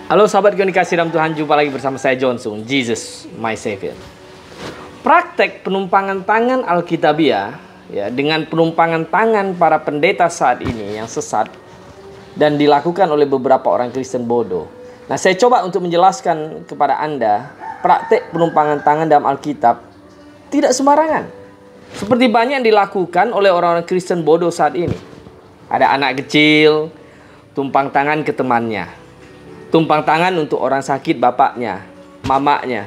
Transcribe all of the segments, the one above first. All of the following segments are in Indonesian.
Halo sahabat yang dikasih dalam Tuhan, jumpa lagi bersama saya Johnson, Jesus my Savior. Praktek penumpangan tangan Alkitabiah ya, dengan penumpangan tangan para pendeta saat ini yang sesat dan dilakukan oleh beberapa orang Kristen bodoh. Nah, saya coba untuk menjelaskan kepada Anda, praktek penumpangan tangan dalam Alkitab tidak sembarangan. Seperti banyak yang dilakukan oleh orang-orang Kristen bodoh saat ini. Ada anak kecil tumpang tangan ke temannya. Tumpang tangan untuk orang sakit bapaknya, mamanya.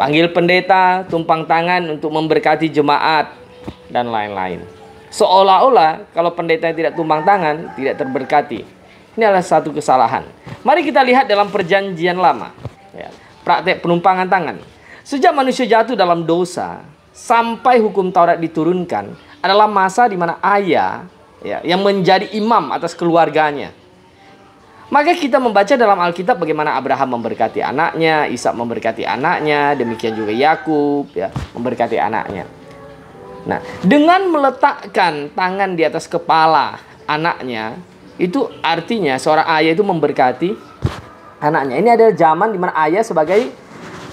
Panggil pendeta, tumpang tangan untuk memberkati jemaat, dan lain-lain. Seolah-olah kalau pendeta tidak tumpang tangan, tidak terberkati. Ini adalah satu kesalahan. Mari kita lihat dalam perjanjian lama. Ya, praktek penumpangan tangan. Sejak manusia jatuh dalam dosa, sampai hukum Taurat diturunkan, adalah masa di mana ayah ya, yang menjadi imam atas keluarganya. Maka kita membaca dalam Alkitab bagaimana Abraham memberkati anaknya, Ishak memberkati anaknya, demikian juga Yakub ya, memberkati anaknya. Nah, dengan meletakkan tangan di atas kepala anaknya, itu artinya seorang ayah itu memberkati anaknya. Ini adalah zaman di mana ayah sebagai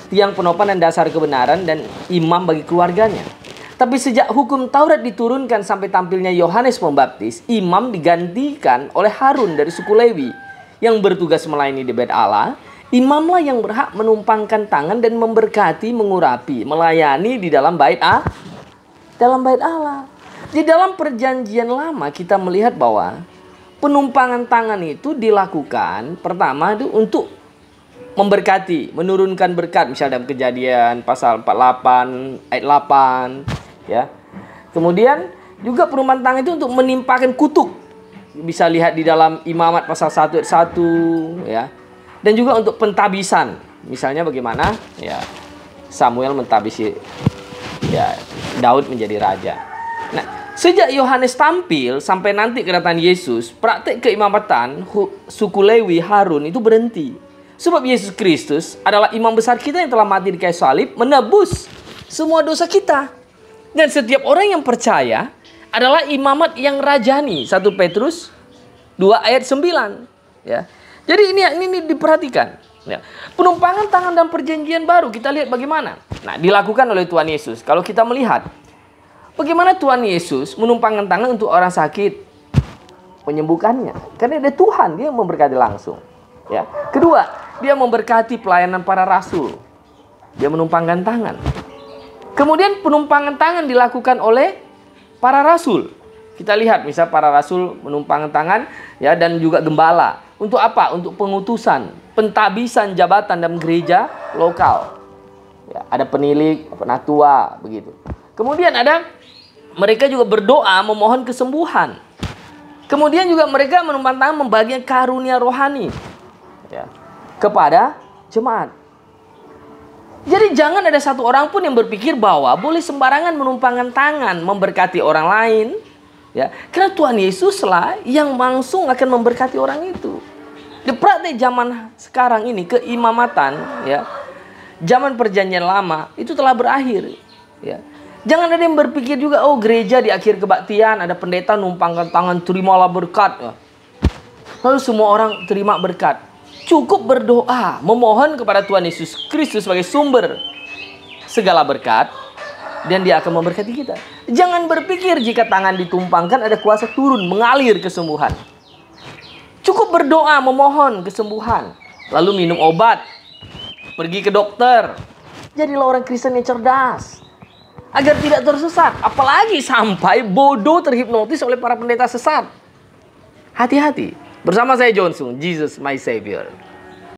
tiang penopang dan dasar kebenaran dan imam bagi keluarganya. Tapi sejak hukum Taurat diturunkan sampai tampilnya Yohanes Pembaptis, imam digantikan oleh Harun dari suku Lewi yang bertugas melayani di bait Allah. Imamlah yang berhak menumpangkan tangan dan memberkati, mengurapi, melayani di dalam bait Allah. Di dalam perjanjian lama kita melihat bahwa penumpangan tangan itu dilakukan pertama itu untuk memberkati, menurunkan berkat, misalnya dalam Kejadian pasal 48 ayat 8 ya. Kemudian juga penumpangan tangan itu untuk menimpakan kutuk. Bisa lihat di dalam Imamat pasal 1 ayat 1 ya. Dan juga untuk pentabisan. Misalnya bagaimana ya Samuel mentabisi ya Daud menjadi raja. Nah, sejak Yohanes tampil sampai nanti kedatangan Yesus, praktek keimamatan suku Lewi Harun itu berhenti. Sebab Yesus Kristus adalah imam besar kita yang telah mati di kayu salib, menebus semua dosa kita. Dan setiap orang yang percaya adalah imamat yang rajani. 1 Petrus 2 ayat 9 ya. Jadi ini diperhatikan ya. Penumpangan tangan dalam perjanjian baru kita lihat bagaimana. Nah, dilakukan oleh Tuhan Yesus. Kalau kita melihat bagaimana Tuhan Yesus menumpangkan tangan untuk orang sakit, menyembuhkannya. Karena ada Tuhan, dia memberkati langsung ya. Kedua, dia memberkati pelayanan para rasul. Dia menumpangkan tangan. Kemudian penumpangan tangan dilakukan oleh para rasul. Kita lihat misal para rasul menumpangkan tangan ya, dan juga gembala. Untuk apa? Untuk pengutusan, pentabisan jabatan dalam gereja lokal. Ya, ada penilik, penatua begitu. Kemudian ada mereka juga berdoa memohon kesembuhan. Kemudian juga mereka menumpangkan tangan membagikan karunia rohani ya, kepada jemaat. Jadi jangan ada satu orang pun yang berpikir bahwa boleh sembarangan menumpangkan tangan memberkati orang lain ya, karena Tuhan Yesuslah yang langsung akan memberkati orang itu. Di praktek zaman sekarang ini keimamatan ya, zaman perjanjian lama itu telah berakhir ya. Jangan ada yang berpikir juga oh gereja di akhir kebaktian ada pendeta numpangkan tangan terimalah berkat ya. Lalu semua orang terima berkat. Cukup berdoa, memohon kepada Tuhan Yesus Kristus sebagai sumber segala berkat, dan dia akan memberkati kita. Jangan berpikir jika tangan ditumpangkan ada kuasa turun mengalir kesembuhan. Cukup berdoa, memohon kesembuhan, lalu minum obat, pergi ke dokter. Jadilah orang Kristen yang cerdas agar tidak tersesat, apalagi sampai bodoh terhipnotis oleh para pendeta sesat. Hati-hati. Bersama saya Johnson, Jesus my Savior.